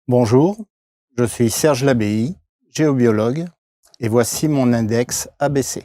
Bonjour, je suis Serge Labey, géobiologue, et voici mon index ABC.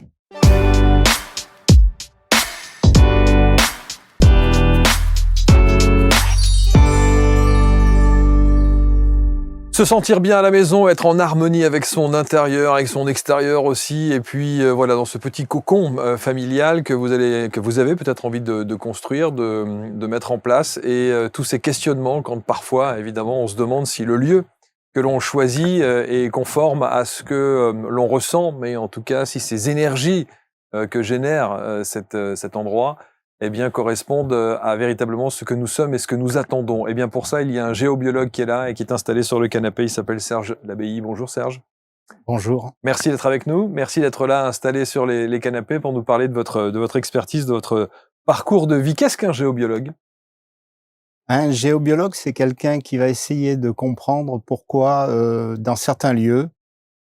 Se sentir bien à la maison, être en harmonie avec son intérieur, avec son extérieur aussi, et puis voilà, dans ce petit cocon familial que vous avez peut-être envie de construire, de mettre en place, et tous ces questionnements quand parfois, évidemment, on se demande si le lieu que l'on choisit est conforme à ce que l'on ressent, mais en tout cas, si ces énergies que génère cet endroit eh bien, correspondent à véritablement ce que nous sommes et ce que nous attendons. Et bien, pour ça, il y a un géobiologue qui est là et qui est installé sur le canapé. Il s'appelle Serge Labey. Bonjour Serge. Bonjour. Merci d'être avec nous. Merci d'être là, installé sur les canapés pour nous parler de votre expertise, de votre parcours de vie. Qu'est-ce qu'un géobiologue? Un géobiologue, c'est quelqu'un qui va essayer de comprendre pourquoi, dans certains lieux,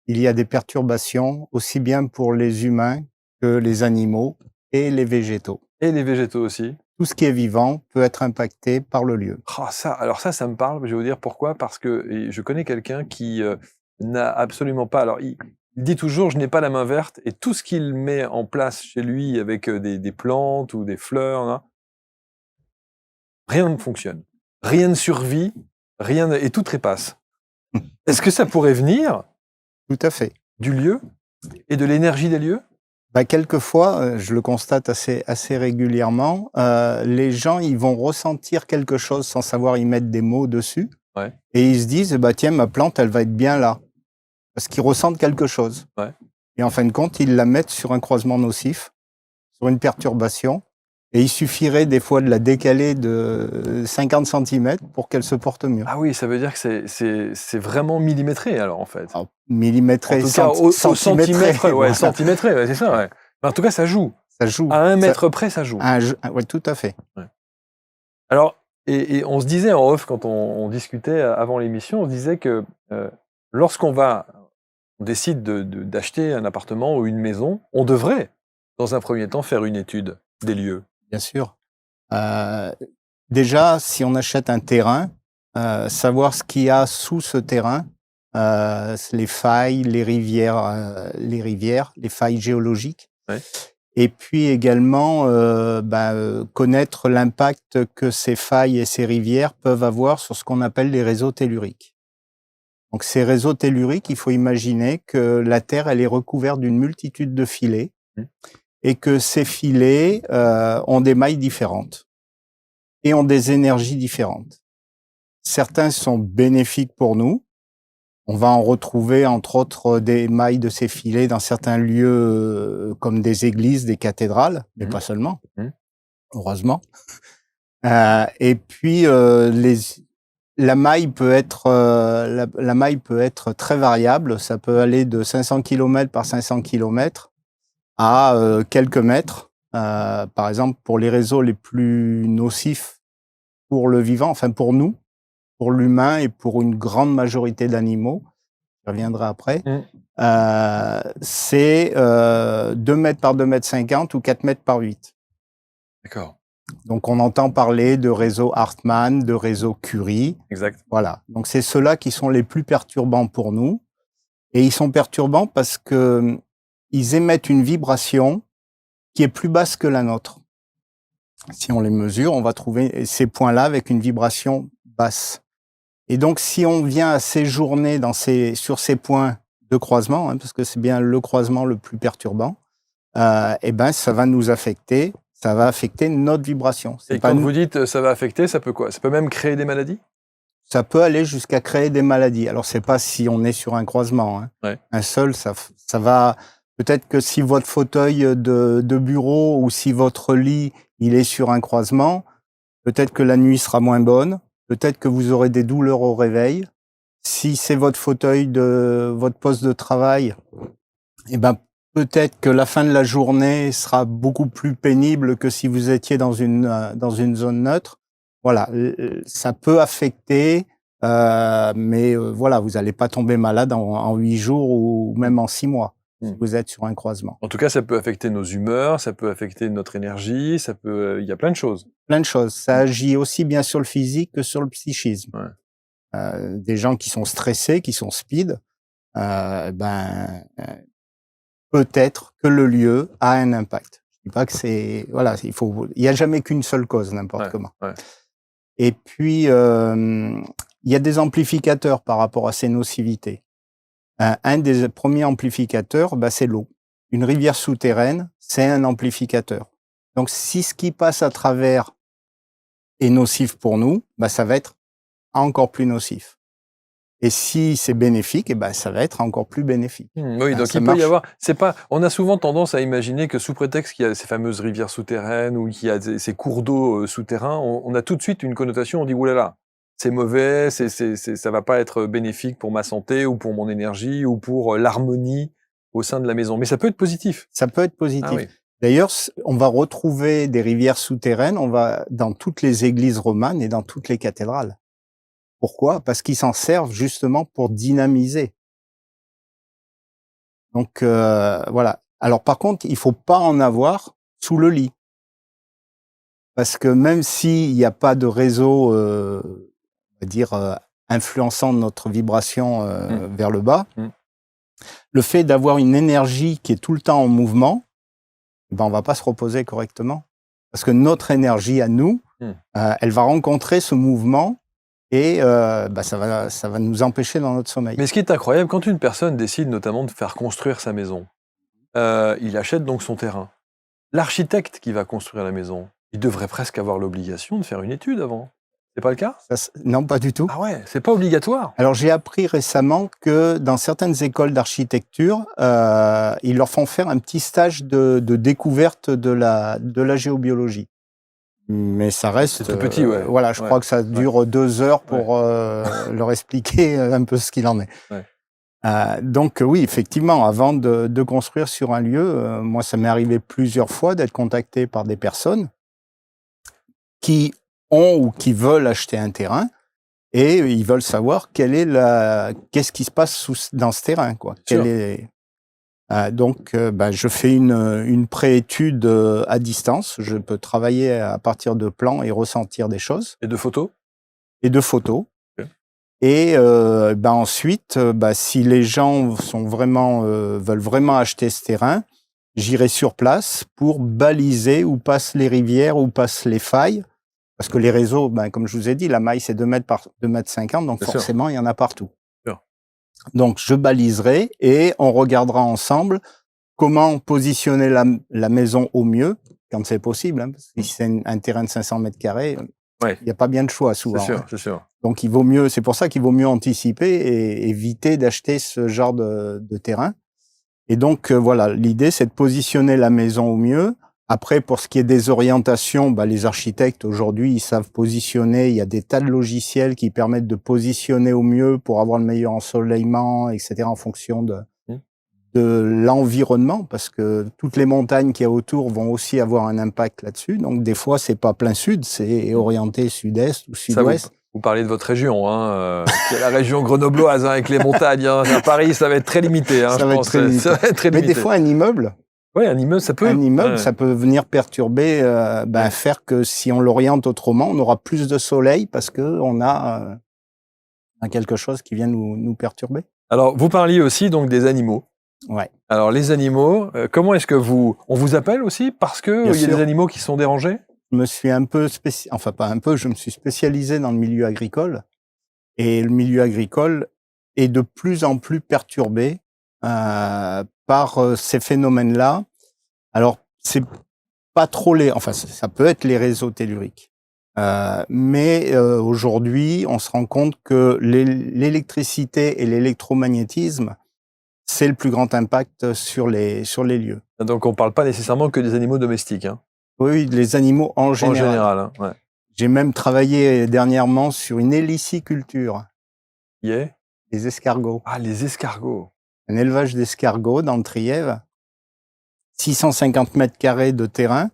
il y a des perturbations, aussi bien pour les humains que les animaux et les végétaux. Et les végétaux aussi. Tout ce qui est vivant peut être impacté par le lieu. Ah, ça me parle. Je vais vous dire pourquoi. Parce que je connais quelqu'un qui n'a absolument pas. Alors, il dit toujours, je n'ai pas la main verte, et tout ce qu'il met en place chez lui avec des plantes ou des fleurs, hein, rien ne fonctionne. Rien ne survit, et tout trépasse. Est-ce que ça pourrait venir Tout à fait. du lieu et de l'énergie des lieux? Quelquefois, je le constate assez régulièrement, les gens, ils vont ressentir quelque chose sans savoir y mettre des mots dessus, Ouais, et ils se disent: «Bah, tiens, ma plante, elle va être bien là». Parce qu'ils ressentent quelque chose, ouais. et en fin de compte, ils la mettent sur un croisement nocif, sur une perturbation, et il suffirait des fois de la décaler de 50 centimètres pour qu'elle se porte mieux. Ah oui, ça veut dire que c'est vraiment millimétré alors en fait. Alors, En millimétré, tout cas, au centimètre, ouais, voilà, centimétré, ouais, c'est ça, ouais. Mais en tout cas, ça joue. ça joue. À un Ça mètre près, ça joue. ouais, tout à fait. Ouais. Alors, et on se disait en off quand on discutait avant l'émission, on se disait que lorsqu'on on décide d'acheter un appartement ou une maison, on devrait, dans un premier temps, faire une étude des lieux. Bien sûr. Heu, Déjà, si on achète un terrain, savoir ce qu'il y a sous ce terrain, les failles, les failles géologiques, Ouais. et puis également, connaître l'impact que ces failles et ces rivières peuvent avoir sur ce qu'on appelle les réseaux telluriques. Donc ces réseaux telluriques, il faut imaginer que la Terre, elle est recouverte d'une multitude de filets, Mmh. et que ces filets, ont des mailles différentes et ont des énergies différentes. Certains sont bénéfiques pour nous. On va en retrouver, entre autres, des mailles de ces filets dans certains lieux, comme des églises, des cathédrales, mais Mmh. pas seulement, Mmh. heureusement. Et puis, la maille peut être très variable. Ça peut aller de 500 kilomètres par 500 kilomètres à quelques mètres. Par exemple, pour les réseaux les plus nocifs pour le vivant, enfin pour nous, pour l'humain et pour une grande majorité d'animaux, je reviendrai après, Mmh. c'est 2 mètres par 2,50 m ou 4 mètres par 8. D'accord. Donc on entend parler de réseau Hartmann, de réseau Curie. Exact. Voilà. Donc c'est ceux-là qui sont les plus perturbants pour nous. Et ils sont perturbants parce que ils émettent une vibration qui est plus basse que la nôtre. Si on les mesure, on va trouver ces points-là avec une vibration basse. Et donc, si on vient à séjourner sur ces points de croisement, parce que c'est bien le croisement le plus perturbant, eh ben, ça va nous affecter, ça va affecter notre vibration. Et quand vous dites ça va affecter, ça peut quoi? Ça peut même créer des maladies? Ça peut aller jusqu'à créer des maladies. Alors, c'est pas si on est sur un croisement, hein. Ouais. Un seul, ça va. Peut-être que si votre fauteuil de bureau ou si votre lit, il est sur un croisement, peut-être que la nuit sera moins bonne. Peut-être que vous aurez des douleurs au réveil. Si c'est votre fauteuil de votre poste de travail, eh ben, peut-être que la fin de la journée sera beaucoup plus pénible que si vous étiez dans une zone neutre. Voilà, ça peut affecter, mais voilà, vous allez pas tomber malade en 8 jours ou même en 6 mois, si Mmh. vous êtes sur un croisement. En tout cas, ça peut affecter nos humeurs, ça peut affecter notre énergie, ça peut, il y a plein de choses. Plein de choses. Ça Mmh. agit aussi bien sur le physique que sur le psychisme. Ouais. des gens qui sont stressés, qui sont speed, peut-être que le lieu a un impact. Je dis pas que c'est voilà, il y a jamais qu'une seule cause n'importe comment. Ouais. Et puis il y a des amplificateurs par rapport à ces nocivités. Un des premiers amplificateurs, c'est l'eau. Une rivière souterraine, c'est un amplificateur. Donc si ce qui passe à travers est nocif pour nous, ça va être encore plus nocif. Et si c'est bénéfique, ça va être encore plus bénéfique. Oui, donc il peut y avoir. On a souvent tendance à imaginer que sous prétexte qu'il y a ces fameuses rivières souterraines ou qu'il y a ces cours d'eau souterrains, on a tout de suite une connotation. On dit oulala, c'est mauvais, ça va pas être bénéfique pour ma santé ou pour mon énergie ou pour l'harmonie au sein de la maison. Mais ça peut être positif. Ça peut être positif. Ah, oui. D'ailleurs, on va retrouver des rivières souterraines. Dans toutes les églises romanes et dans toutes les cathédrales. Pourquoi? Parce qu'ils s'en servent justement pour dynamiser. Donc voilà. Alors par contre, il faut pas en avoir sous le lit. Parce que même s'il n'y a pas de réseau, on va dire, influençant notre vibration vers le bas, le fait d'avoir une énergie qui est tout le temps en mouvement, on va pas se reposer correctement. Parce que notre énergie à nous, elle va rencontrer ce mouvement et ça va nous empêcher dans notre sommeil. Mais ce qui est incroyable, quand une personne décide notamment de faire construire sa maison, il achète donc son terrain. L'architecte qui va construire la maison, il devrait presque avoir l'obligation de faire une étude avant. C'est pas le cas? Non, pas du tout. Ah ouais, c'est pas obligatoire. Alors j'ai appris récemment que dans certaines écoles d'architecture, ils leur font faire un petit stage de découverte de la géobiologie. Mais ça reste tout petit, ouais. Voilà, je crois que ça dure 2 heures pour leur expliquer un peu ce qu'il en est. Ouais. Donc oui, effectivement, avant de construire sur un lieu, moi ça m'est arrivé plusieurs fois d'être contacté par des personnes qui ont ou qui veulent acheter un terrain et ils veulent savoir qu'est-ce qui se passe dans ce terrain, quoi. Donc, je fais une préétude à distance. Je peux travailler à partir de plans et ressentir des choses. Et de photos? Et de photos. Okay. Et ensuite, si les gens veulent vraiment acheter ce terrain, j'irai sur place pour baliser où passent les rivières, où passent les failles. Parce que les réseaux, comme je vous ai dit, la maille c'est 2 mètres par 2,50 m, donc forcément il y en a partout. Donc, je baliserai et on regardera ensemble comment positionner la maison au mieux, quand c'est possible. Hein, parce que si c'est un terrain de 500 mètres carrés, il n'y a pas bien de choix souvent. C'est sûr. Donc, c'est pour ça qu'il vaut mieux anticiper et éviter d'acheter ce genre de terrain. Et donc, voilà, l'idée, c'est de positionner la maison au mieux. Après, pour ce qui est des orientations, les architectes, aujourd'hui, ils savent positionner. Il y a des tas de logiciels qui permettent de positionner au mieux pour avoir le meilleur ensoleillement, etc., en fonction de l'environnement, parce que toutes les montagnes qu'il y a autour vont aussi avoir un impact là-dessus. Donc, des fois, c'est pas plein sud, c'est orienté sud-est ou sud-ouest. Vous parlez de votre région, qui est la région grenobloise, avec les montagnes. À Paris, ça va être très limité. Ça va être très limité. Mais des fois, un immeuble... Oui, un immeuble, ça peut. Un immeuble, ça peut venir perturber, faire que si on l'oriente autrement, on aura plus de soleil parce que on a quelque chose qui vient nous perturber. Alors, vous parliez aussi donc des animaux. Ouais. Alors, les animaux, comment est-ce que on vous appelle aussi parce que il y a des animaux qui sont dérangés? Je me suis je me suis spécialisé dans le milieu agricole et le milieu agricole est de plus en plus perturbé par ces phénomènes-là. Alors, c'est pas trop ça peut être les réseaux telluriques. Mais aujourd'hui, on se rend compte que l'électricité et l'électromagnétisme, c'est le plus grand impact sur les lieux. Donc, on parle pas nécessairement que des animaux domestiques. Hein. Oui, les animaux en général. En général, ouais. J'ai même travaillé dernièrement sur une héliciculture. Les escargots. Ah, les escargots. Un élevage d'escargots dans le Trièves. 650 mètres carrés de terrain.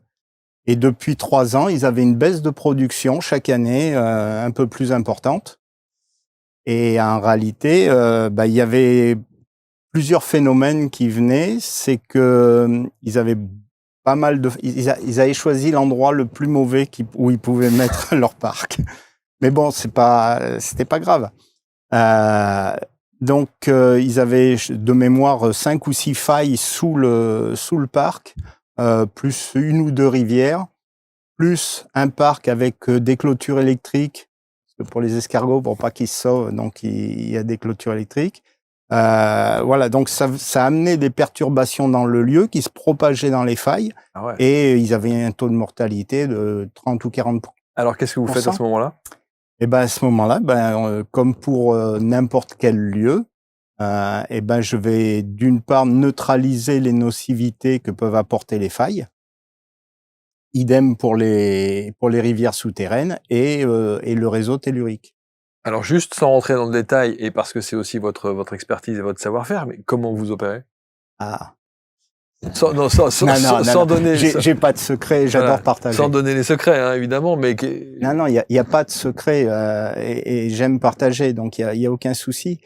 Et depuis 3 ans, ils avaient une baisse de production chaque année un peu plus importante. Et en réalité, il y avait plusieurs phénomènes qui venaient. C'est que ils avaient pas mal ils avaient choisi l'endroit le plus mauvais où ils pouvaient mettre leur parc. Mais bon, c'était pas grave. Donc, ils avaient de mémoire 5 ou 6 failles sous le parc, plus 1 ou 2 rivières, plus un parc avec des clôtures électriques. Parce que pour les escargots, pour pas qu'ils se sauvent, donc il y a des clôtures électriques. Voilà, donc ça a amené des perturbations dans le lieu qui se propageaient dans les failles. Ah ouais. Et ils avaient un taux de mortalité de 30 ou 40%. Alors, qu'est-ce que vous faites à ce moment-là? Et ben à ce moment-là, comme pour n'importe quel lieu, et ben je vais d'une part neutraliser les nocivités que peuvent apporter les failles. Idem pour les rivières souterraines et le réseau tellurique. Alors, juste sans rentrer dans le détail, et parce que c'est aussi votre expertise et votre savoir-faire, mais comment vous opérez? Ah. Sans Non. donner... J'ai pas de secret, j'adore Voilà, partager. sans donner les secrets, hein, évidemment, mais... Non, il y a pas de secret et j'aime partager, donc il y a aucun souci.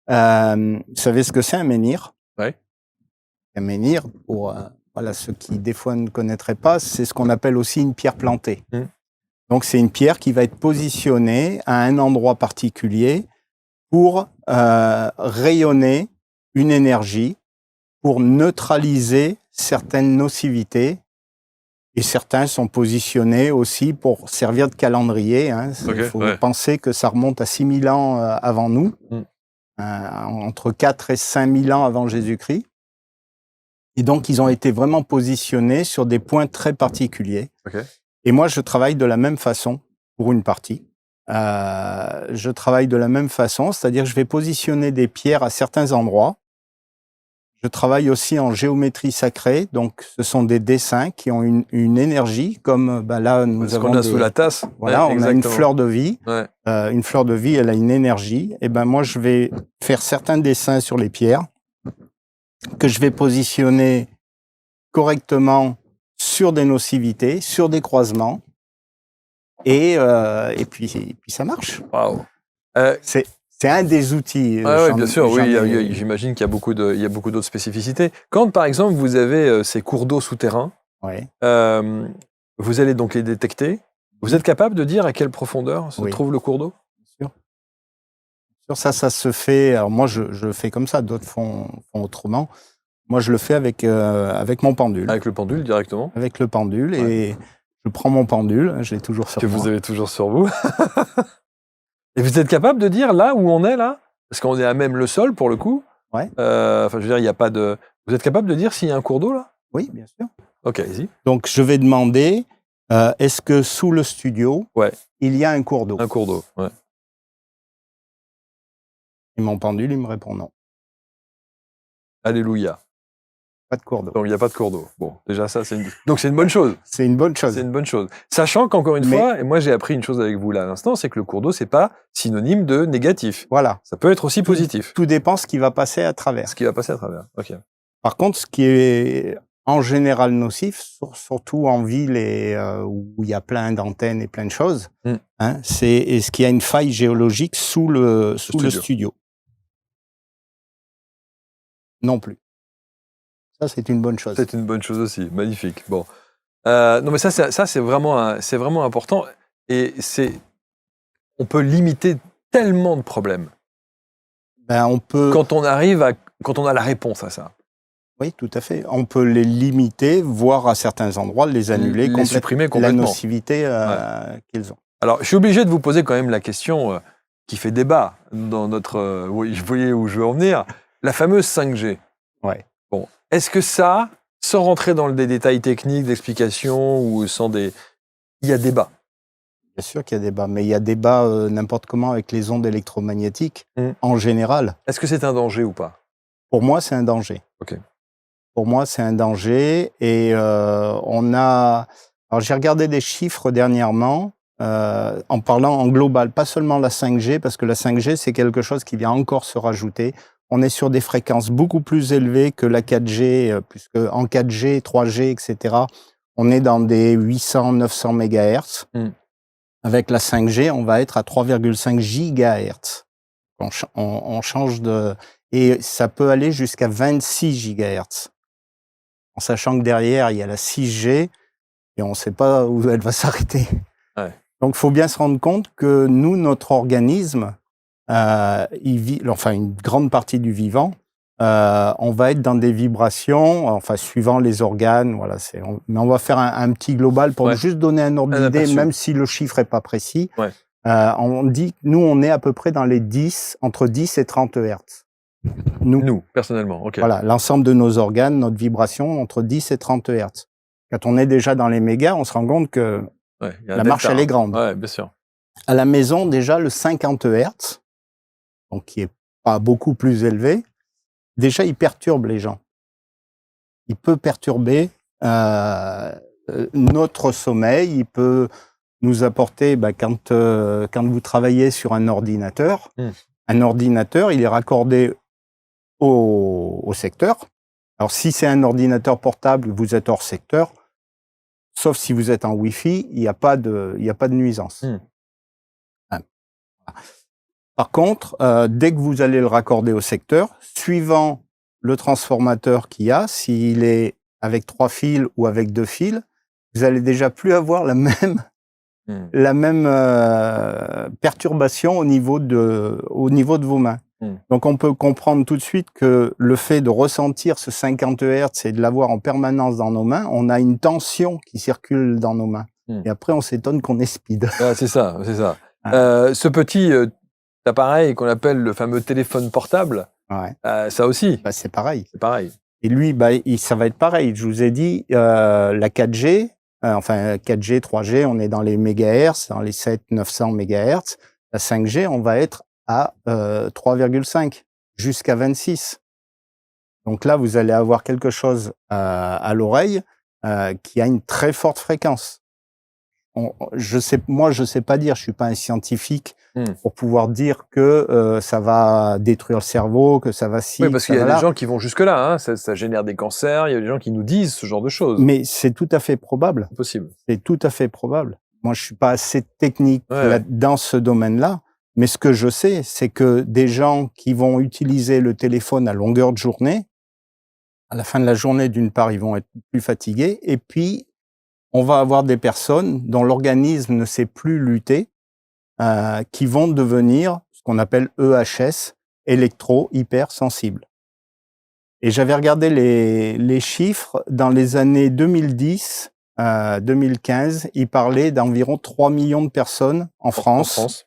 Vous savez ce que c'est un menhir? Ouais. Un menhir, pour voilà, ceux qui des fois ne connaîtraient pas, c'est ce qu'on appelle aussi une pierre plantée. Donc c'est une pierre qui va être positionnée à un endroit particulier pour rayonner une énergie, pour neutraliser certaines nocivités. Et certains sont positionnés aussi pour servir de calendrier. Il faut penser que ça remonte à 6000 ans avant nous, entre 4 et 5000 ans avant Jésus-Christ. Et donc, ils ont été vraiment positionnés sur des points très particuliers. Et moi, je travaille de la même façon pour une partie. Je travaille de la même façon, c'est-à-dire que je vais positionner des pierres à certains endroits. Je travaille aussi en géométrie sacrée, donc ce sont des dessins qui ont une énergie, comme là nous avons sous la tasse. Voilà, on a une fleur de vie. Une fleur de vie, elle a une énergie. Et moi, je vais faire certains dessins sur les pierres que je vais positionner correctement sur des nocivités, sur des croisements, et puis ça marche. Waouh. C'est un des outils. Oui, bien sûr. Oui, j'imagine qu'il y a beaucoup d'autres spécificités. Quand, par exemple, vous avez ces cours d'eau souterrains, vous allez donc les détecter. Vous êtes capable de dire à quelle profondeur se trouve le cours d'eau? Bien sûr. Ça se fait. Alors moi, je le fais comme ça. D'autres font autrement. Moi, je le fais avec mon pendule. Avec le pendule directement? Avec le pendule, et je prends mon pendule. Je l'ai toujours sur moi. Que vous avez toujours sur vous. Et vous êtes capable de dire là où on est là? Parce qu'on est à même le sol pour le coup. Je veux dire, il n'y a pas de... Vous êtes capable de dire s'il y a un cours d'eau là? Oui, bien sûr. Ok, allez-y. Donc, je vais demander, est-ce que sous le studio, il y a un cours d'eau? Un cours d'eau, Et mon pendule, il me répond non. Alléluia. Pas de cours d'eau. Donc, il n'y a pas de cours d'eau. Bon, déjà, ça, donc c'est une bonne chose. C'est une bonne chose. C'est une bonne chose. Sachant qu'encore une fois, et moi, j'ai appris une chose avec vous là à l'instant, c'est que le cours d'eau, c'est pas synonyme de négatif. Voilà. Ça peut être aussi positif. Tout dépend ce qui va passer à travers. Ce qui va passer à travers, ok. Par contre, ce qui est en général nocif, surtout en ville et où il y a plein d'antennes et plein de choses, c'est est-ce qu'il y a une faille géologique sous le studio? Non plus. Ça, c'est une bonne chose. C'est une bonne chose aussi, magnifique. Bon, non mais ça c'est vraiment important, et on peut limiter tellement de problèmes. On peut. Quand on a la réponse à ça. Oui, tout à fait. On peut les limiter, voire à certains endroits les annuler, les supprimer complètement. La nocivité qu'ils ont. Alors, je suis obligé de vous poser quand même la question qui fait débat dans notre. Vous voyez où je veux en venir. La fameuse 5G. Bon, est-ce que ça, sans rentrer dans des détails techniques, d'explications, ou sans des... Il y a débat? Bien sûr qu'il y a débat, mais il y a débat n'importe comment avec les ondes électromagnétiques, en général. Est-ce que c'est un danger ou pas? Pour moi, c'est un danger. Ok. Pour moi, c'est un danger, et alors j'ai regardé des chiffres dernièrement, en parlant en global, pas seulement la 5G, parce que la 5G, c'est quelque chose qui vient encore se rajouter. On est sur des fréquences beaucoup plus élevées que la 4G, puisque en 4G, 3G, etc., on est dans des 800, 900 MHz. Avec la 5G, on va être à 3,5 GHz. On change de... Et ça peut aller jusqu'à 26 GHz. En sachant que derrière, il y a la 6G, et on ne sait pas où elle va s'arrêter. Donc, il faut bien se rendre compte que nous, notre organisme, enfin une grande partie du vivant, on va être dans des vibrations, enfin suivant les organes, voilà. Mais on va faire un petit global pour juste donner un ordre d'idée, même si le chiffre est pas précis. Ouais. On dit que nous, on est à peu près dans les entre 10 et 30 Hertz. Nous, personnellement, ok. Voilà, l'ensemble de nos organes, notre vibration, entre 10 et 30 Hertz. Quand on est déjà dans les mégas, on se rend compte que la marche, elle est grande. Ouais, bien sûr. À la maison, déjà, le 50 Hertz, donc qui est pas beaucoup plus élevé, déjà, il perturbe les gens. Il peut perturber notre sommeil, il peut nous apporter, quand vous travaillez sur un ordinateur, il est raccordé au secteur. Alors, si c'est un ordinateur portable, vous êtes hors secteur, sauf si vous êtes en Wi-Fi, il n'y a pas de nuisance. Par contre, dès que vous allez le raccorder au secteur, suivant le transformateur qu'il y a, s'il est avec 3 fils ou avec 2 fils, vous allez déjà plus avoir la même perturbation au niveau de vos mains. Donc, on peut comprendre tout de suite que le fait de ressentir ce 50 Hertz et de l'avoir en permanence dans nos mains, on a une tension qui circule dans nos mains. Et après, on s'étonne qu'on est speed. C'est ça, c'est ça. Ce petit appareil qu'on appelle le fameux téléphone portable, ça aussi. C'est pareil. C'est pareil. Et lui, ça va être pareil. Je vous ai dit, la 4G, 4G, 3G, on est dans les mégahertz, dans les 700-900 mégahertz. La 5G, on va être à 3,5 jusqu'à 26. Donc là, vous allez avoir quelque chose à l'oreille qui a une très forte fréquence. Je sais pas dire, je suis pas un scientifique pour pouvoir dire que ça va détruire le cerveau, que ça va Oui, parce qu'il y a des gens qui vont jusque-là, hein, ça génère des cancers, il y a des gens qui nous disent ce genre de choses. Mais c'est tout à fait probable. C'est possible. C'est tout à fait probable. Moi, je suis pas assez technique dans ce domaine-là, mais ce que je sais, c'est que des gens qui vont utiliser le téléphone à longueur de journée, à la fin de la journée, d'une part, ils vont être plus fatigués, et puis on va avoir des personnes dont l'organisme ne sait plus lutter, qui vont devenir ce qu'on appelle EHS, électro-hypersensibles. Et j'avais regardé les chiffres dans les années 2010, 2015, ils parlaient d'environ 3 millions de personnes en France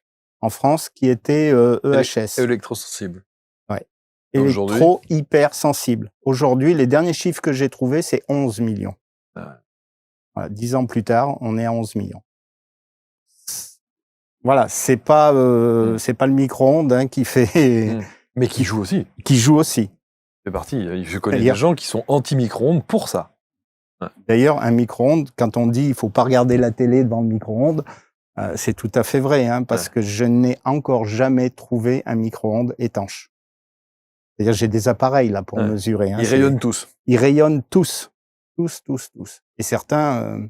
qui étaient EHS. Électrosensibles. Ouais. Électro-hypersensibles. Aujourd'hui, les derniers chiffres que j'ai trouvés, c'est 11 millions. Voilà, 10 ans plus tard, on est à 11 millions. Voilà, c'est pas le micro-ondes qui fait... Mais qui joue aussi. Qui joue aussi. C'est parti. Je connais des gens qui sont anti-micro-ondes pour ça. D'ailleurs, un micro-ondes, quand on dit il faut pas regarder la télé devant le micro-ondes, c'est tout à fait vrai, parce que je n'ai encore jamais trouvé un micro-ondes étanche. C'est-à-dire, j'ai des appareils là pour mesurer. Ils rayonnent tous. Ils rayonnent tous. Tous. Et certains,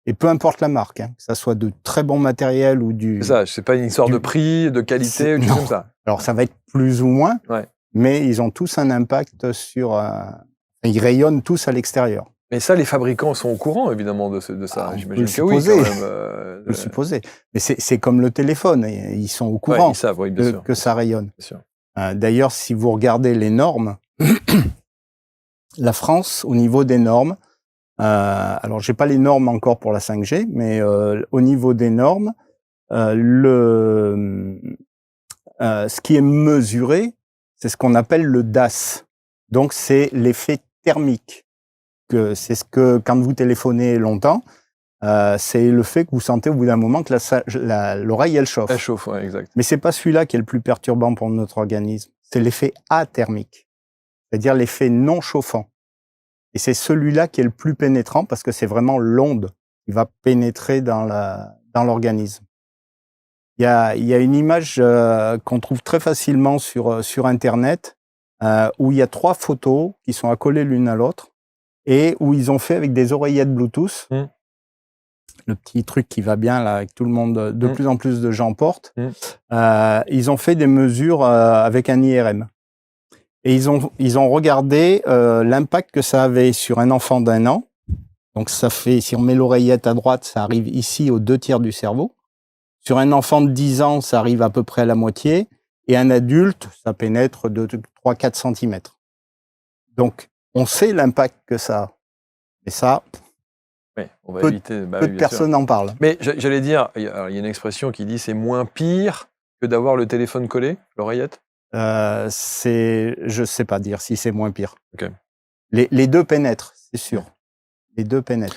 et peu importe la marque, que ça soit de très bon matériel ou du... C'est ça, c'est pas une histoire de prix, de qualité, ou du comme ça. Alors, ça va être plus ou moins, mais ils ont tous un impact sur... ils rayonnent tous à l'extérieur. Mais ça, les fabricants sont au courant, évidemment, de ça. J'imagine que oui, quand même. On peut le supposer. Mais c'est comme le téléphone, ils sont au courant ils savent, bien sûr. que ça rayonne. Bien sûr. D'ailleurs, si vous regardez les normes, la France, au niveau des normes, alors j'ai pas les normes encore pour la 5G, mais au niveau des normes, ce qui est mesuré, c'est ce qu'on appelle le DAS. Donc c'est l'effet thermique. C'est ce que quand vous téléphonez longtemps, c'est le fait que vous sentez au bout d'un moment que l'oreille elle chauffe. Elle chauffe, ouais, exact. Mais c'est pas celui-là qui est le plus perturbant pour notre organisme. C'est l'effet athermique, c'est-à-dire l'effet non chauffant. Et c'est celui-là qui est le plus pénétrant parce que c'est vraiment l'onde qui va pénétrer dans l'organisme. Il y a une image qu'on trouve très facilement sur Internet où il y a 3 photos qui sont accolées l'une à l'autre et où ils ont fait avec des oreillettes Bluetooth. Le petit truc qui va bien là, avec tout le monde, de plus en plus de gens portent. Ils ont fait des mesures avec un IRM. Et ils ont regardé l'impact que ça avait sur un enfant d'1 an. Donc ça fait, si on met l'oreillette à droite, ça arrive ici aux 2 tiers du cerveau. Sur un enfant de 10 ans, ça arrive à peu près à la moitié. Et un adulte, ça pénètre de 3-4 centimètres. Donc, on sait l'impact que ça a. Et ça, Oui, on va peu, éviter. Bah peu oui, de bien sûr. personnes en parlent. Mais j'allais dire, il y a une expression qui dit c'est moins pire que d'avoir le téléphone collé, l'oreillette. Je sais pas dire si c'est moins pire. Ok. Les deux pénètrent, c'est sûr. Les deux pénètrent.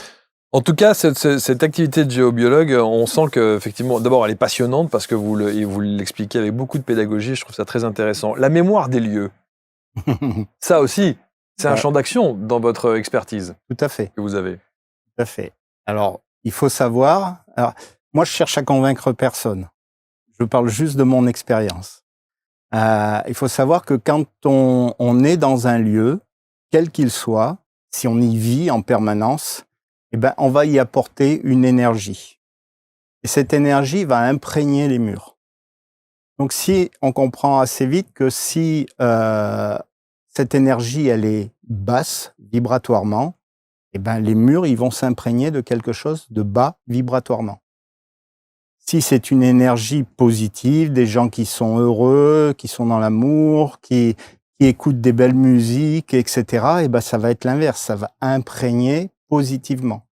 En tout cas, cette activité de géobiologue, on sent qu'effectivement, d'abord, elle est passionnante parce que vous l'expliquez avec beaucoup de pédagogie. Je trouve ça très intéressant. La mémoire des lieux, ça aussi, c'est un champ d'action dans votre expertise Tout à fait. que vous avez. Tout à fait. Alors, il faut savoir. Alors, moi, je cherche à convaincre personne. Je parle juste de mon expérience. Il faut savoir que quand on est dans un lieu, quel qu'il soit, si on y vit en permanence, eh ben, on va y apporter une énergie. Et cette énergie va imprégner les murs. Donc, si on comprend assez vite que si cette énergie, elle est basse vibratoirement, eh ben, les murs, ils vont s'imprégner de quelque chose de bas vibratoirement. Si c'est une énergie positive, des gens qui sont heureux, qui sont dans l'amour, qui écoutent des belles musiques, etc., eh ben, ça va être l'inverse, ça va imprégner positivement.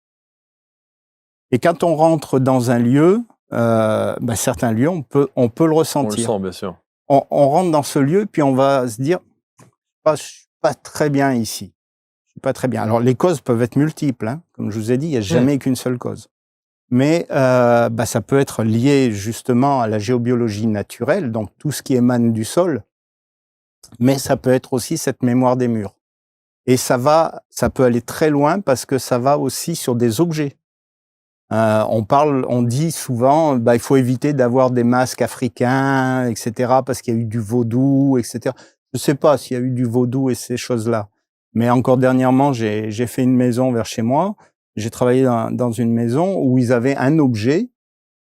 Et quand on rentre dans un lieu, ben, certains lieux, on peut le ressentir. On le sent, bien sûr. On rentre dans ce lieu, puis on va se dire, je suis pas très bien ici. Je suis pas très bien. Alors, les causes peuvent être multiples, hein. Comme je vous ai dit, il n'y a jamais qu'une seule cause. Mais bah, ça peut être lié justement à la géobiologie naturelle, donc tout ce qui émane du sol, mais ça peut être aussi cette mémoire des murs. Et ça peut aller très loin parce que ça va aussi sur des objets. On dit souvent, bah, il faut éviter d'avoir des masques africains, etc., parce qu'il y a eu du vaudou, etc. Je ne sais pas s'il y a eu du vaudou et ces choses-là. Mais encore dernièrement, j'ai fait une maison vers chez moi. J'ai travaillé dans une maison où ils avaient un objet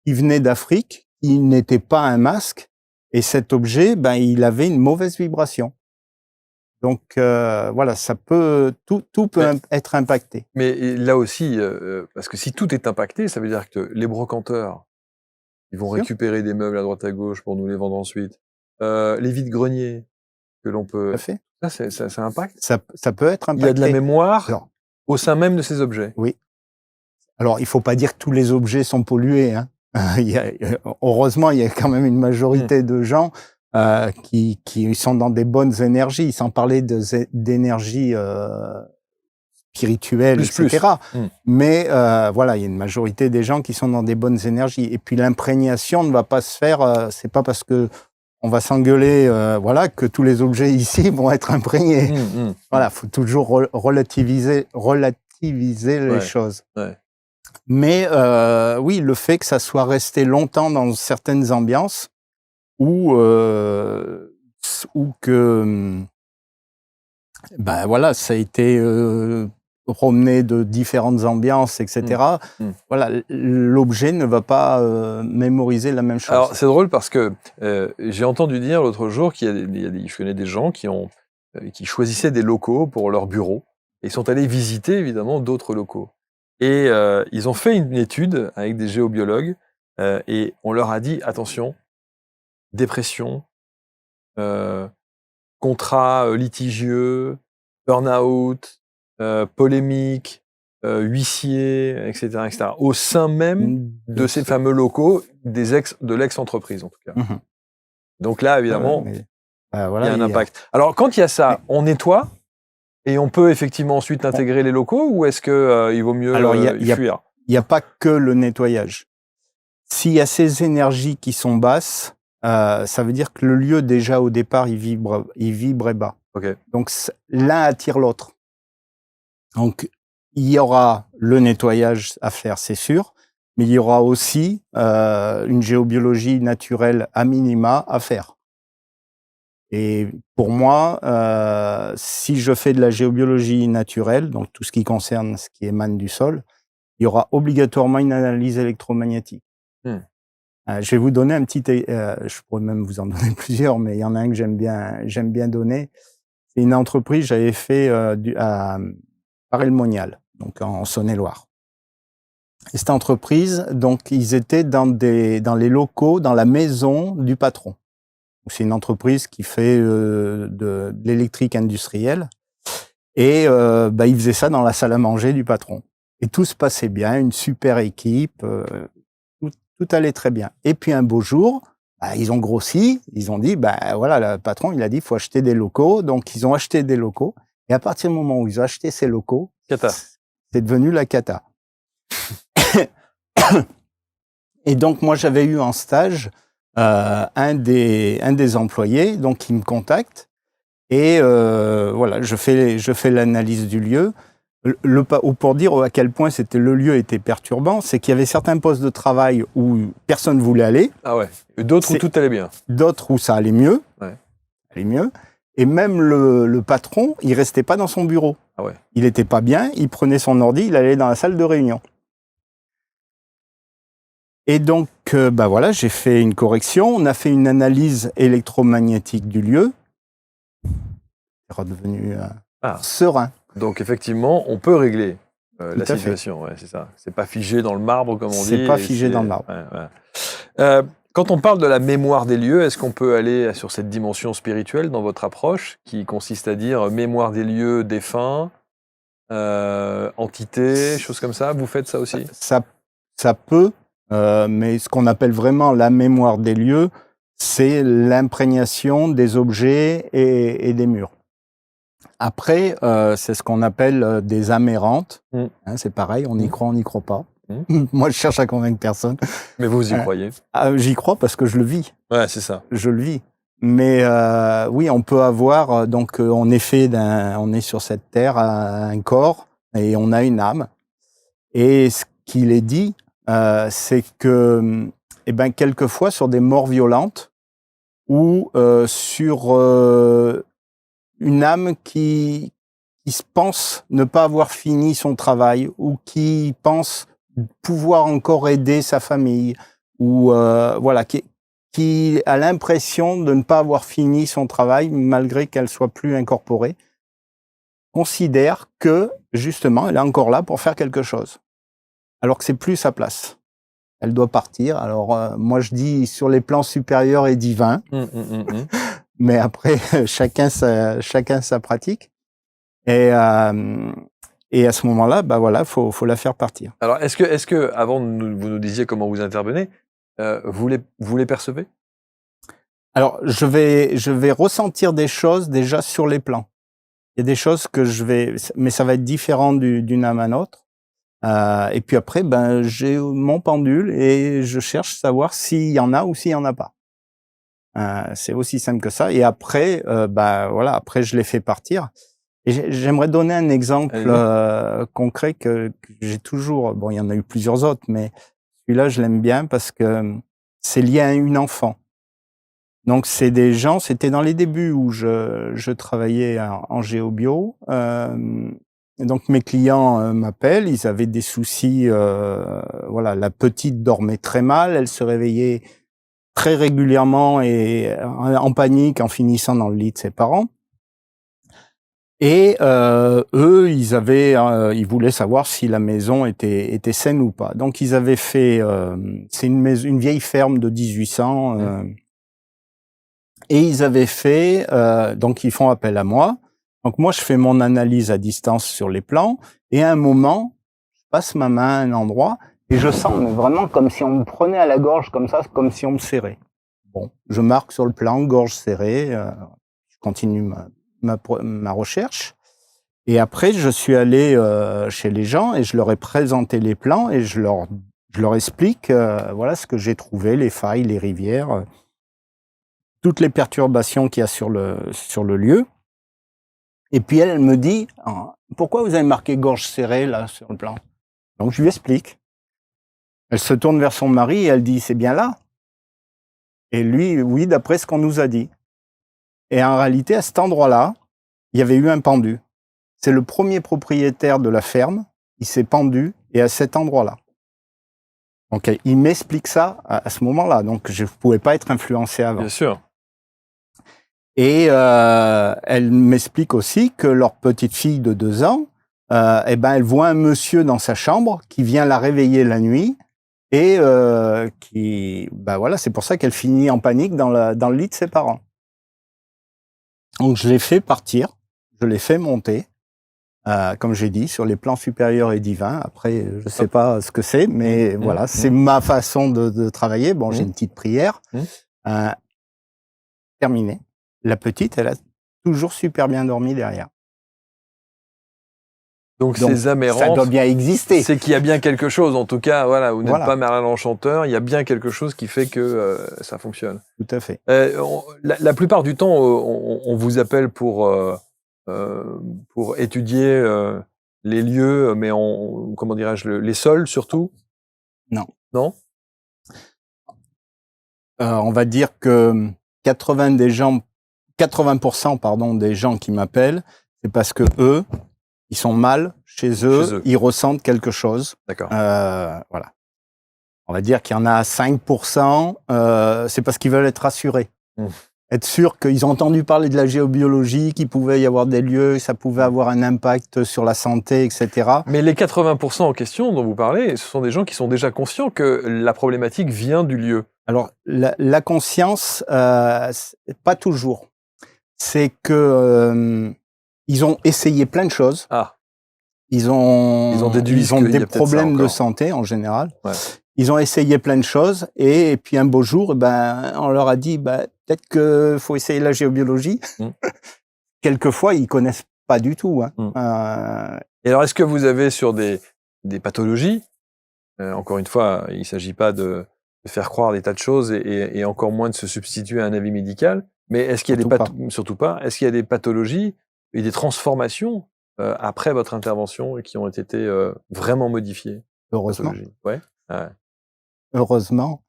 qui venait d'Afrique, qui n'était pas un masque, et cet objet, ben, il avait une mauvaise vibration. Donc voilà, tout peut être impacté. Mais là aussi, parce que si tout est impacté, ça veut dire que les brocanteurs, ils vont récupérer des meubles à droite à gauche pour nous les vendre ensuite. Les vides-greniers que l'on peut... Tout à fait. Ça impacte. Ça peut être impacté. Il y a de la mémoire Alors, au sein même de ces objets. Oui. Alors, il faut pas dire que tous les objets sont pollués, hein. Heureusement, il y a quand même une majorité de gens qui sont dans des bonnes énergies, sans parler d'énergie spirituelle, etc. Mais voilà, il y a une majorité des gens qui sont dans des bonnes énergies. Et puis l'imprégnation ne va pas se faire. C'est pas parce que on va s'engueuler, voilà, que tous les objets ici vont être imprégnés. Voilà, faut toujours relativiser les choses. Ouais. Mais oui, le fait que ça soit resté longtemps dans certaines ambiances ou que ben voilà, ça a été promené de différentes ambiances, etc. Voilà, l'objet ne va pas mémoriser la même chose. Alors c'est drôle parce que j'ai entendu dire l'autre jour je connais des gens qui choisissaient des locaux pour leur bureau et sont allés visiter évidemment d'autres locaux. Et ils ont fait une étude avec des géobiologues et on leur a dit attention, dépression, contrat litigieux, burn-out, polémique, huissier, etc., etc. Au sein même de ces fameux locaux de l'ex-entreprise en tout cas. Donc là évidemment, voilà, il y a un impact. Alors quand il y a ça, on nettoie. Et on peut effectivement ensuite intégrer les locaux ou est-ce que il vaut mieux fuir? Il n'y a pas que le nettoyage. S'il y a ces énergies qui sont basses, ça veut dire que le lieu déjà au départ il vibre bas. Okay. Donc l'un attire l'autre. Donc il y aura le nettoyage à faire, c'est sûr, mais il y aura aussi une géobiologie naturelle à minima à faire. Et pour moi, si je fais de la géobiologie naturelle, donc tout ce qui concerne ce qui émane du sol, il y aura obligatoirement une analyse électromagnétique. Je vais vous donner un petit, je pourrais même vous en donner plusieurs, mais il y en a un que j'aime bien donner. C'est une entreprise, j'avais fait à Paray-le-Monial, donc en Saône-et-Loire. Et cette entreprise, donc, ils étaient dans les locaux, dans la maison du patron. C'est une entreprise qui fait de l'électrique industrielle. Et ils faisaient ça dans la salle à manger du patron. Et tout se passait bien, une super équipe, tout allait très bien. Et puis un beau jour, ils ont grossi, ils ont dit, voilà, le patron, il a dit, il faut acheter des locaux. Donc, ils ont acheté des locaux. Et à partir du moment où ils ont acheté ces locaux, Cata. c'est devenu la cata. Et donc, moi, j'avais eu en stage un des employés, donc, qui me contacte. Et voilà, je fais l'analyse du lieu. Ou pour dire à quel point le lieu était perturbant, c'est qu'il y avait certains postes de travail où personne voulait aller. Ah ouais. Et d'autres où tout allait bien. D'autres où ça allait mieux. Ouais. Allait mieux. Et même le patron, il restait pas dans son bureau. Ah ouais. Il était pas bien, il prenait son ordi, il allait dans la salle de réunion. Et donc, voilà, j'ai fait une correction. On a fait une analyse électromagnétique du lieu. C'est redevenu serein. Donc, effectivement, on peut régler la Tout à situation. Ouais, c'est ça. C'est pas figé dans le marbre, comme on dit. C'est pas figé dans le marbre. Ouais. Quand on parle de la mémoire des lieux, est-ce qu'on peut aller sur cette dimension spirituelle dans votre approche, qui consiste à dire mémoire des lieux défunts, entités, choses comme ça? Vous faites ça aussi? Ça peut, mais ce qu'on appelle vraiment la mémoire des lieux, c'est l'imprégnation des objets et des murs. Après, c'est ce qu'on appelle des âmes errantes. Hein, c'est pareil, on y croit, on n'y croit pas. Moi, je cherche à convaincre personne. Mais vous y croyez? J'y crois parce que je le vis. Ouais, c'est ça. Je le vis. Mais oui, on peut avoir, donc on est sur cette terre, un corps, et on a une âme. Et ce qu'il est dit, c'est que, quelquefois, sur des morts violentes, ou sur une âme qui se pense ne pas avoir fini son travail, ou qui pense pouvoir encore aider sa famille, ou voilà, qui a l'impression de ne pas avoir fini son travail malgré qu'elle soit plus incorporée, considère que justement elle est encore là pour faire quelque chose, alors que c'est plus sa place. Elle doit partir. Alors moi je dis sur les plans supérieurs et divins, mais après chacun sa pratique. Et à ce moment-là, voilà, faut la faire partir. Alors, est-ce que avant vous nous disiez comment vous intervenez, vous les percevez? Alors, je vais ressentir des choses déjà sur les plans. Il y a des choses que mais ça va être différent d'une âme à l'autre. Et puis après, j'ai mon pendule et je cherche à savoir s'il y en a ou s'il y en a pas. C'est aussi simple que ça. Et après, voilà, après je les fais partir. Et j'aimerais donner un exemple concret que j'ai toujours. Bon, il y en a eu plusieurs autres, mais celui-là, je l'aime bien parce que c'est lié à une enfant. Donc, c'est des gens, c'était dans les débuts où je travaillais en géobio. Donc, mes clients m'appellent, ils avaient des soucis. Voilà, la petite dormait très mal, elle se réveillait très régulièrement et en panique en finissant dans le lit de ses parents. Et eux, ils voulaient savoir si la maison était saine ou pas. Donc, ils avaient fait, c'est une vieille ferme de 1800. Et ils avaient fait, donc ils font appel à moi. Donc moi, je fais mon analyse à distance sur les plans. Et à un moment, je passe ma main à un endroit et je sens mais vraiment comme si on me prenait à la gorge comme ça, comme si on me serrait. Bon, je marque sur le plan, gorge serrée. Je continue ma recherche. Et après, je suis allé chez les gens et je leur ai présenté les plans et je leur explique voilà ce que j'ai trouvé, les failles, les rivières, toutes les perturbations qu'il y a sur le lieu. Et puis elle me dit pourquoi vous avez marqué gorge serrée là sur le plan? Donc je lui explique. Elle se tourne vers son mari et elle dit c'est bien là. Et lui, oui, d'après ce qu'on nous a dit. Et en réalité, à cet endroit-là, il y avait eu un pendu. C'est le premier propriétaire de la ferme, il s'est pendu, et à cet endroit-là. Donc, il m'explique ça à ce moment-là, donc je ne pouvais pas être influencé avant. Bien sûr. Et elle m'explique aussi que leur petite fille de 2 ans eh ben, elle voit un monsieur dans sa chambre qui vient la réveiller la nuit et voilà, c'est pour ça qu'elle finit en panique dans le lit de ses parents. Donc, je l'ai fait partir, je l'ai fait monter, comme j'ai dit, sur les plans supérieurs et divins. Après, je sais pas ce que c'est, mais voilà, c'est ma façon de travailler. Bon, j'ai une petite prière. Terminé. La petite, elle a toujours super bien dormi derrière. Donc ces âmes errantes, ça doit bien exister. C'est qu'il y a bien quelque chose, en tout cas, voilà, vous n'êtes pas Merlin l'Enchanteur, il y a bien quelque chose qui fait que ça fonctionne. Tout à fait. La plupart du temps, on vous appelle pour étudier les lieux, mais comment dirais-je, les sols surtout? Non. Non? On va dire que 80% pardon, des gens qui m'appellent, c'est parce que eux, ils sont mal chez eux, ils ressentent quelque chose. D'accord. Voilà. On va dire qu'il y en a 5%, c'est parce qu'ils veulent être rassurés. Être sûr qu'ils ont entendu parler de la géobiologie, qu'il pouvait y avoir des lieux, ça pouvait avoir un impact sur la santé, etc. Mais les 80% en question dont vous parlez, ce sont des gens qui sont déjà conscients que la problématique vient du lieu. Alors, la conscience, pas toujours. C'est que ils ont essayé plein de choses. Ils ont des problèmes de santé en général. Ouais. Ils ont essayé plein de choses et puis un beau jour, on leur a dit peut-être que faut essayer la géobiologie. Quelquefois, ils connaissent pas du tout. Hein. Et alors, est-ce que vous avez sur des pathologies, encore une fois, il s'agit pas de faire croire des tas de choses et encore moins de se substituer à un avis médical, mais est-ce qu'il y a surtout pas, est-ce qu'il y a des pathologies et des transformations après votre intervention et qui ont été vraiment modifiées? Heureusement. Ouais. Heureusement.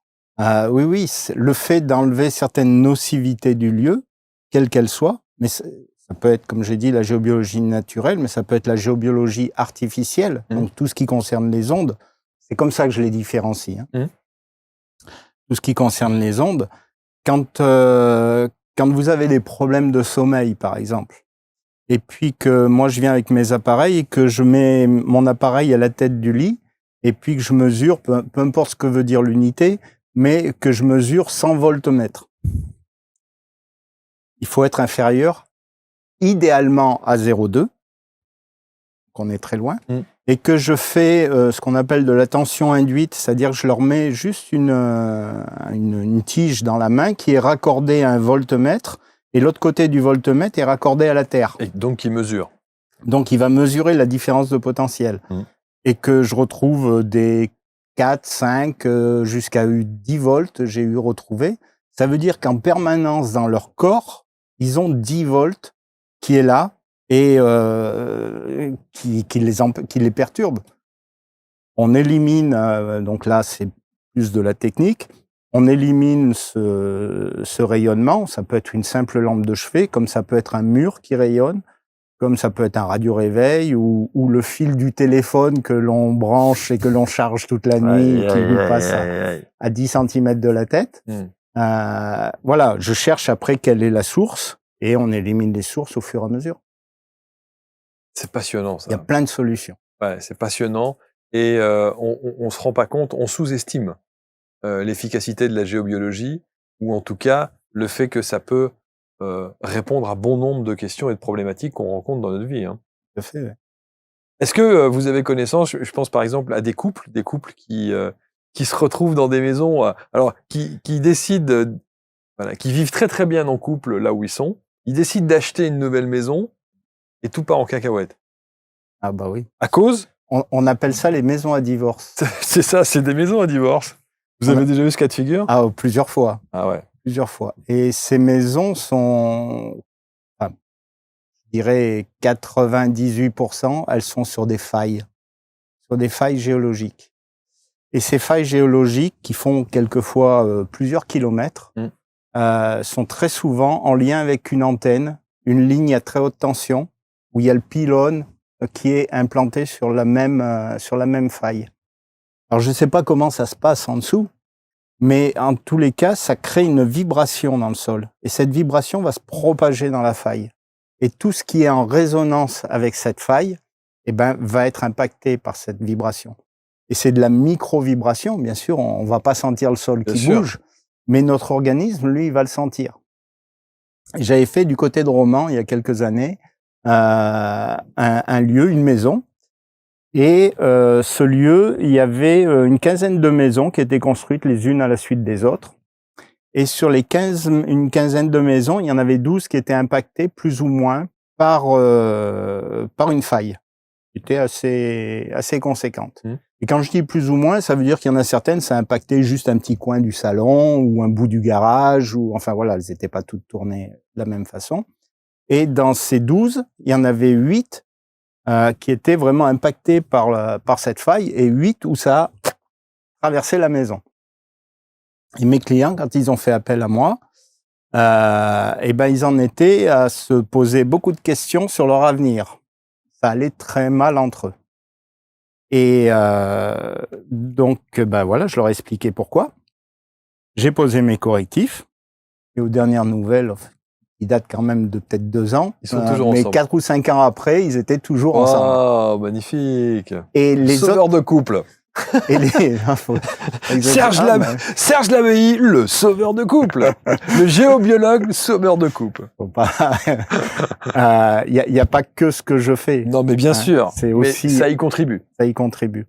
Oui, le fait d'enlever certaines nocivités du lieu, quelle qu'elle soit, mais ça peut être, comme j'ai dit, la géobiologie naturelle, mais ça peut être la géobiologie artificielle, donc tout ce qui concerne les ondes. C'est comme ça que je les différencie. Hein. Tout ce qui concerne les ondes, quand vous avez des problèmes de sommeil, par exemple, et puis que moi je viens avec mes appareils et que je mets mon appareil à la tête du lit, et puis que je mesure, peu importe ce que veut dire l'unité, mais que je mesure 100 voltmètres. Il faut être inférieur, idéalement à 0,2, qu'on est très loin, et que je fais ce qu'on appelle de la tension induite, c'est-à-dire que je leur mets juste une tige dans la main qui est raccordée à un voltmètre, et l'autre côté du voltmètre est raccordé à la Terre. Et donc il mesure. Donc il va mesurer la différence de potentiel. Et que je retrouve des 4, 5, jusqu'à 10 volts, j'ai eu retrouvé. Ça veut dire qu'en permanence dans leur corps, ils ont 10 volts qui est là et qui les perturbe. On élimine, donc là c'est plus de la technique, on élimine ce rayonnement, ça peut être une simple lampe de chevet, comme ça peut être un mur qui rayonne, comme ça peut être un radio-réveil ou le fil du téléphone que l'on branche et que l'on charge toute la nuit, qui lui passe à 10 cm de la tête. Voilà, je cherche après quelle est la source et on élimine les sources au fur et à mesure. C'est passionnant, ça. Il y a plein de solutions. Ouais, c'est passionnant et on se rend pas compte, on sous-estime l'efficacité de la géobiologie ou en tout cas le fait que ça peut répondre à bon nombre de questions et de problématiques qu'on rencontre dans notre vie. Hein. Tout à fait, ouais. Est-ce que vous avez connaissance, je pense par exemple à des couples qui se retrouvent dans des maisons, alors qui décident, voilà, qui vivent très très bien en couple là où ils sont, ils décident d'acheter une nouvelle maison et tout part en cacahuète. Ah bah oui. À cause on appelle ça les maisons à divorce. C'est ça, c'est des maisons à divorce. Vous avez déjà vu ce cas de figure? Ah, plusieurs fois. Ah ouais. Plusieurs fois. Et ces maisons sont, enfin, je dirais 98%, elles sont sur des failles géologiques. Et ces failles géologiques, qui font quelquefois plusieurs kilomètres, sont très souvent en lien avec une antenne, une ligne à très haute tension, où il y a le pylône qui est implanté sur la même faille. Alors, je ne sais pas comment ça se passe en dessous, mais en tous les cas, ça crée une vibration dans le sol. Et cette vibration va se propager dans la faille. Et tout ce qui est en résonance avec cette faille, eh ben, va être impacté par cette vibration. Et c'est de la micro-vibration, bien sûr, on va pas sentir le sol Bien qui sûr. bouge, mais notre organisme, lui, il va le sentir. J'avais fait du côté de Romans, il y a quelques années, un lieu, une maison. Et ce lieu, il y avait une quinzaine de maisons qui étaient construites les unes à la suite des autres. Et sur une quinzaine de maisons, il y en avait 12 qui étaient impactées plus ou moins par une faille qui était assez conséquente. Et quand je dis plus ou moins, ça veut dire qu'il y en a certaines, ça impactait juste un petit coin du salon ou un bout du garage, ou enfin voilà, elles n'étaient pas toutes tournées de la même façon. Et dans ces 12, il y en avait 8 qui étaient vraiment impactés par cette faille, et 8 où ça a traversé la maison. Et mes clients, quand ils ont fait appel à moi, eh ben, ils en étaient à se poser beaucoup de questions sur leur avenir. Ça allait très mal entre eux. Et donc, ben voilà, je leur ai expliqué pourquoi. J'ai posé mes correctifs. Et aux dernières nouvelles, ils datent quand même de peut-être 2 ans. Ils sont toujours mais ensemble. 4 ou 5 ans après, ils étaient toujours ensemble. Oh, magnifique. Et les Sauveur autres, de couple. et les, Serge Labey, le sauveur de couple. Le géobiologue sauveur de couple. faut pas. Y a pas que ce que je fais. Non, mais bien sûr. C'est Mais aussi, ça y contribue. ça y contribue.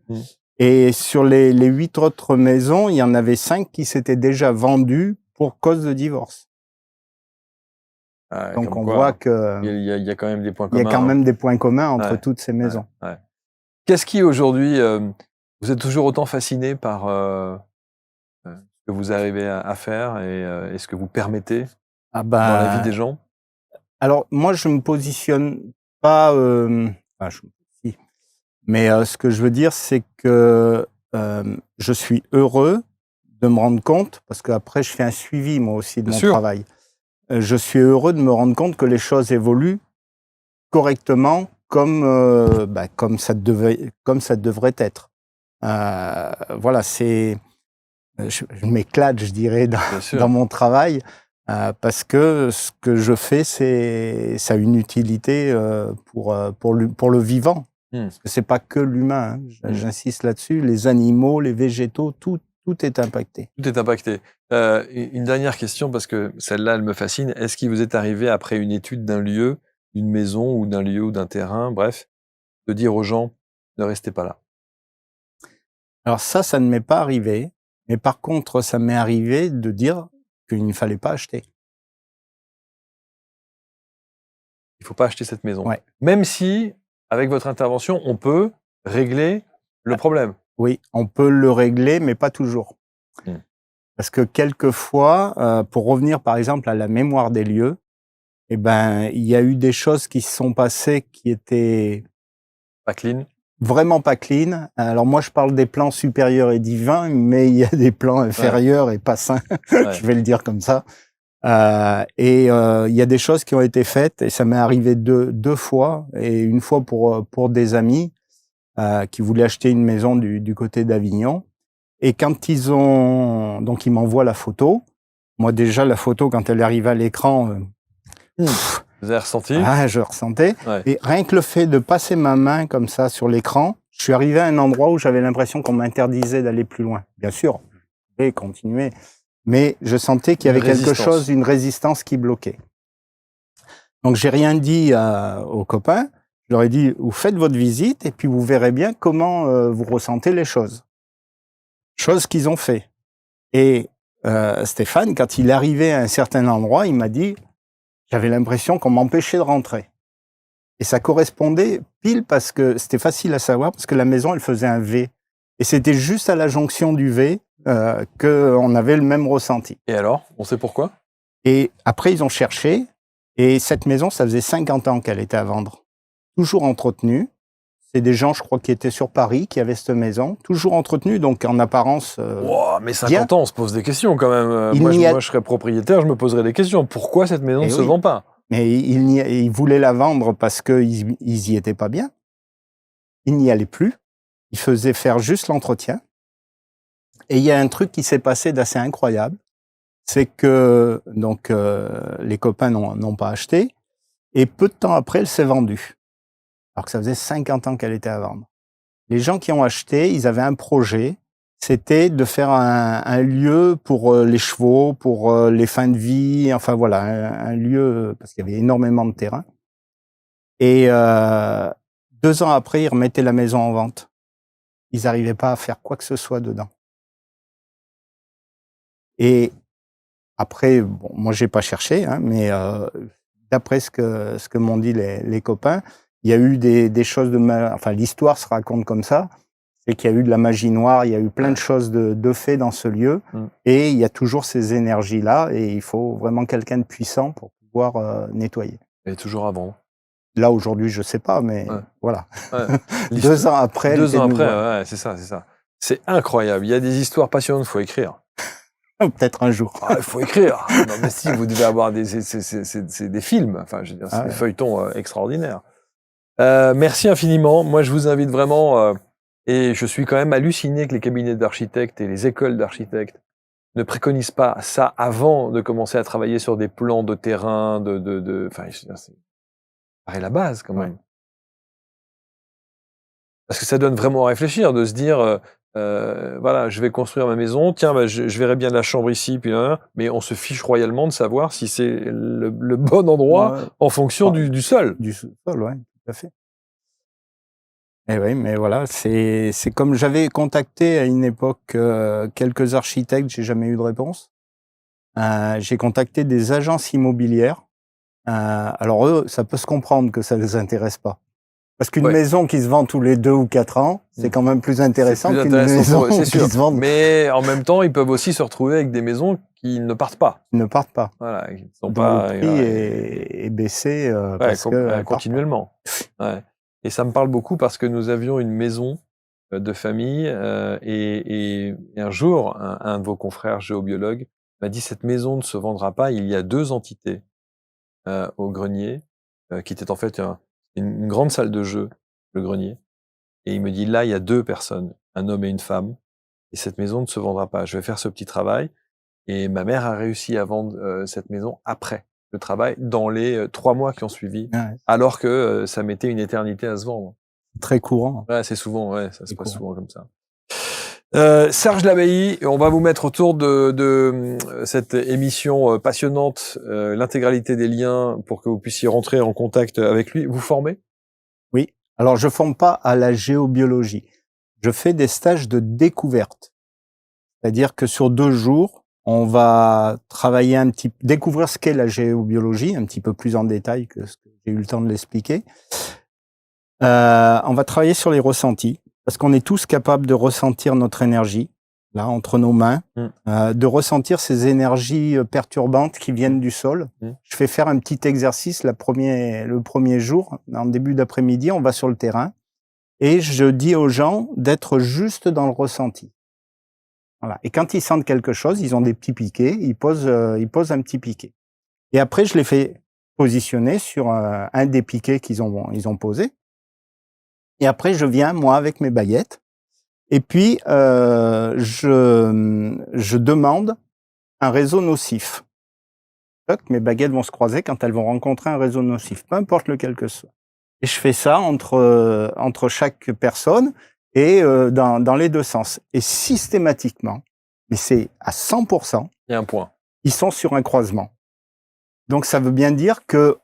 Et sur les 8 autres maisons, il y en avait 5 qui s'étaient déjà vendues pour cause de divorce. Ouais, Donc on voit que il y a quand même des points il y communs. a quand même des points communs entre Ouais. toutes ces maisons. Ouais. Qu'est-ce qui aujourd'hui, vous êtes toujours autant fasciné par ce que vous arrivez à faire et ce que vous permettez Ah dans la vie bah, des gens? alors moi je me positionne pas, si. Mais ce que je veux dire, c'est que je suis heureux de me rendre compte, parce qu'après je fais un suivi moi aussi de Bien mon sûr. travail. Je suis heureux de me rendre compte que les choses évoluent correctement comme ça devrait être. Voilà, je m'éclate, je dirais, Bien sûr. dans mon travail, parce que ce que je fais, ça a une utilité pour le vivant. Parce que c'est pas que l'humain, hein. J'insiste là-dessus. Les animaux, les végétaux, tout est impacté. Tout est impacté. Une dernière question, parce que celle-là, elle me fascine. Est-ce qu'il vous est arrivé, après une étude d'un lieu, d'une maison ou d'un lieu ou d'un terrain, bref, de dire aux gens, ne restez pas là? Alors ça ne m'est pas arrivé. Mais par contre, ça m'est arrivé de dire qu'il ne fallait pas acheter. Il ne faut pas acheter cette maison. Ouais. Même si, avec votre intervention, on peut régler le problème. Oui, on peut le régler, mais pas toujours. Parce que quelquefois, pour revenir par exemple à la mémoire des lieux, eh ben, il y a eu des choses qui se sont passées qui étaient Pas clean. vraiment pas clean. Alors moi, je parle des plans supérieurs et divins, mais il y a des plans inférieurs et pas sains. Je vais le dire comme ça. Il y a des choses qui ont été faites, et ça m'est arrivé deux fois, et une fois pour des amis qui voulaient acheter une maison du côté d'Avignon. Et quand ils m'envoient la photo. Moi déjà, la photo, quand elle arrive à l'écran, vous avez ressenti? Ah, je ressentais. Ouais. Et rien que le fait de passer ma main comme ça sur l'écran, je suis arrivé à un endroit où j'avais l'impression qu'on m'interdisait d'aller plus loin. Bien sûr, je vais continuer. Mais je sentais qu'il y avait quelque chose, une résistance qui bloquait. Donc, j'ai rien dit aux copains. Je leur ai dit, vous faites votre visite et puis vous verrez bien comment vous ressentez les choses. Chose qu'ils ont fait. Et Stéphane, quand il est arrivé à un certain endroit, il m'a dit, j'avais l'impression qu'on m'empêchait de rentrer. Et ça correspondait pile parce que c'était facile à savoir, parce que la maison, elle faisait un V. Et c'était juste à la jonction du V qu'on avait le même ressenti. Et alors, on sait pourquoi? Et après, ils ont cherché. Et cette maison, ça faisait 50 ans qu'elle était à vendre. Toujours entretenue. C'est des gens, je crois, qui étaient sur Paris, qui avaient cette maison. Toujours entretenue, donc en apparence... wow, mais 50 ans, on se pose des questions quand même. Moi, je serais propriétaire, je me poserais des questions. Pourquoi cette maison ne se vend pas? Mais ils voulaient la vendre parce qu'ils y étaient pas bien. Ils n'y allaient plus. Ils faisaient faire juste l'entretien. Et il y a un truc qui s'est passé d'assez incroyable. C'est que les copains n'ont pas acheté. Et peu de temps après, elle s'est vendue. alors que ça faisait 50 ans qu'elle était à vendre. Les gens qui ont acheté, ils avaient un projet, c'était de faire un lieu pour les chevaux, pour les fins de vie, enfin voilà, un lieu, parce qu'il y avait énormément de terrain. Et 2 ans après, ils remettaient la maison en vente. Ils n'arrivaient pas à faire quoi que ce soit dedans. Et après, bon, moi, j'ai pas cherché, hein, mais d'après ce que m'ont dit les copains, il y a eu des choses enfin, l'histoire se raconte comme ça, c'est qu'il y a eu de la magie noire, il y a eu plein de choses de fait dans ce lieu, et il y a toujours ces énergies-là, et il faut vraiment quelqu'un de puissant pour pouvoir nettoyer. Elle est toujours à vendre. Là, aujourd'hui, je sais pas, mais voilà. Ouais. 2 ans après, 2 ans après, ouais, c'est ça, c'est ça. C'est incroyable. Il y a des histoires passionnantes, il faut écrire. Peut-être un jour. Ah, il faut écrire. Non, mais si, vous devez avoir c'est des films. Enfin, je veux dire, c'est des feuilletons extraordinaires. Merci infiniment. Moi, je vous invite vraiment, et je suis quand même halluciné que les cabinets d'architectes et les écoles d'architectes ne préconisent pas ça avant de commencer à travailler sur des plans de terrain, enfin, je veux dire, c'est la base quand même. Parce que ça donne vraiment à réfléchir, de se dire, voilà, je vais construire ma maison, tiens, bah, je verrai bien la chambre ici, puis mais on se fiche royalement de savoir si c'est le bon endroit en fonction du sol. Du sol, oui, tout à fait. Et oui, mais voilà, c'est comme j'avais contacté à une époque quelques architectes, j'ai jamais eu de réponse. J'ai contacté des agences immobilières. Alors eux, ça peut se comprendre que ça les intéresse pas. Parce qu'une maison qui se vend tous les 2 ou 4 ans, c'est quand même plus intéressant qu'une maison qui se vend. Mais en même temps, ils peuvent aussi se retrouver avec des maisons qui ne partent pas. Qui ne partent pas. Voilà, qui ne sont dont pas. Le prix est baissé parce que continuellement. Ouais. Et ça me parle beaucoup parce que nous avions une maison de famille et un jour, un de vos confrères géobiologues m'a dit cette maison ne se vendra pas. Il y a 2 entités au grenier qui étaient en fait une grande salle de jeu, le grenier. Et il me dit, là, il y a 2 personnes, un homme et une femme, et cette maison ne se vendra pas. Je vais faire ce petit travail. Et ma mère a réussi à vendre cette maison après le travail, dans les 3 mois qui ont suivi, alors que ça mettait une éternité à se vendre. Très courant. Ouais, c'est souvent, ça se passe souvent comme ça. Serge Labbaye, on va vous mettre autour de cette émission passionnante, l'intégralité des liens pour que vous puissiez rentrer en contact avec lui. Vous formez? Oui. Alors, je forme pas à la géobiologie. Je fais des stages de découverte. C'est-à-dire que sur 2 jours, on va travailler découvrir ce qu'est la géobiologie, un petit peu plus en détail que ce que j'ai eu le temps de l'expliquer. On va travailler sur les ressentis. Parce qu'on est tous capables de ressentir notre énergie, là, entre nos mains, de ressentir ces énergies perturbantes qui viennent du sol. Je fais faire un petit exercice le premier jour, en début d'après-midi, on va sur le terrain, et je dis aux gens d'être juste dans le ressenti. Voilà. Et quand ils sentent quelque chose, ils ont des petits piquets, ils posent un petit piquet. Et après, je les fais positionner sur un des piquets qu'ils ont posé. Et après, je viens, moi, avec mes baguettes. Et puis, je demande un réseau nocif. Mes baguettes vont se croiser quand elles vont rencontrer un réseau nocif, peu importe lequel que ce soit. Et je fais ça entre chaque personne et dans les 2 sens. Et systématiquement, mais c'est à 100%, il y a un point. Ils sont sur un croisement. Donc, ça veut bien dire que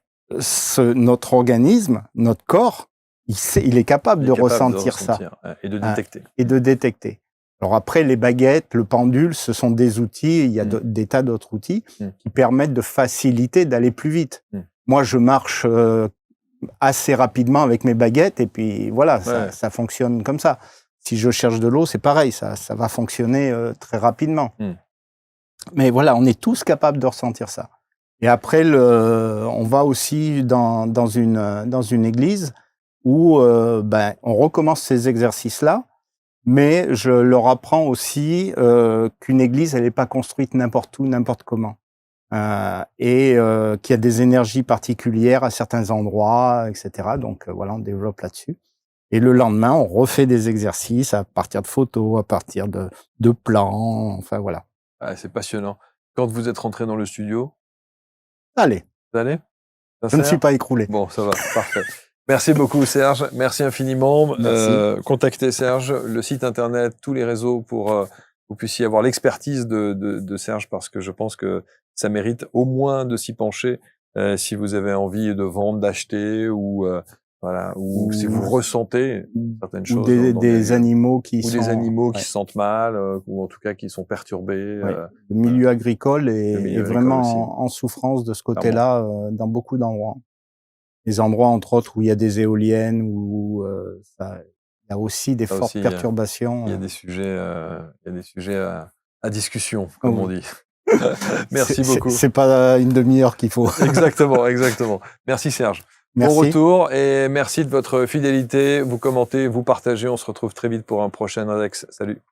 notre organisme, notre corps, il est capable de ressentir ça. Et de détecter. Et de détecter. Alors après, les baguettes, le pendule, ce sont des outils, il y a des tas d'autres outils qui permettent de faciliter, d'aller plus vite. Moi, je marche assez rapidement avec mes baguettes et puis voilà, ça fonctionne comme ça. Si je cherche de l'eau, c'est pareil, ça va fonctionner très rapidement. Mais voilà, on est tous capables de ressentir ça. Et après, on va aussi dans une église où on recommence ces exercices-là, mais je leur apprends aussi qu'une église, elle n'est pas construite n'importe où, n'importe comment. Et qu'il y a des énergies particulières à certains endroits, etc. Donc voilà, on développe là-dessus. Et le lendemain, on refait des exercices à partir de photos, à partir de plans, enfin voilà. Ah, c'est passionnant. Quand vous êtes rentré dans le studio, Allez. Vous allez? Je ne suis pas écroulé. Bon, ça va, parfait. Merci beaucoup Serge, merci infiniment. Merci. Contactez Serge, le site internet, tous les réseaux pour que vous puissiez avoir l'expertise de Serge, parce que je pense que ça mérite au moins de s'y pencher si vous avez envie de vendre, d'acheter voilà, ou si vous ressentez certaines Ou choses dans des des lieux, animaux qui ou sont... des animaux qui ouais, se sentent mal, ou en tout cas qui sont perturbés. ouais. Le milieu agricole le est milieu agricole vraiment aussi, en souffrance de ce clairement. côté-là dans beaucoup d'endroits. Les endroits, entre autres, où il y a des éoliennes, où il y a aussi des Ça fortes aussi, perturbations. il y a des sujets à discussion, Oh comme on oui. dit. Merci beaucoup. C'est pas une demi-heure qu'il faut. Exactement, exactement. Merci Serge. Bon Merci. retour et merci de votre fidélité. Vous commentez, vous partagez. On se retrouve très vite pour un prochain index. Salut.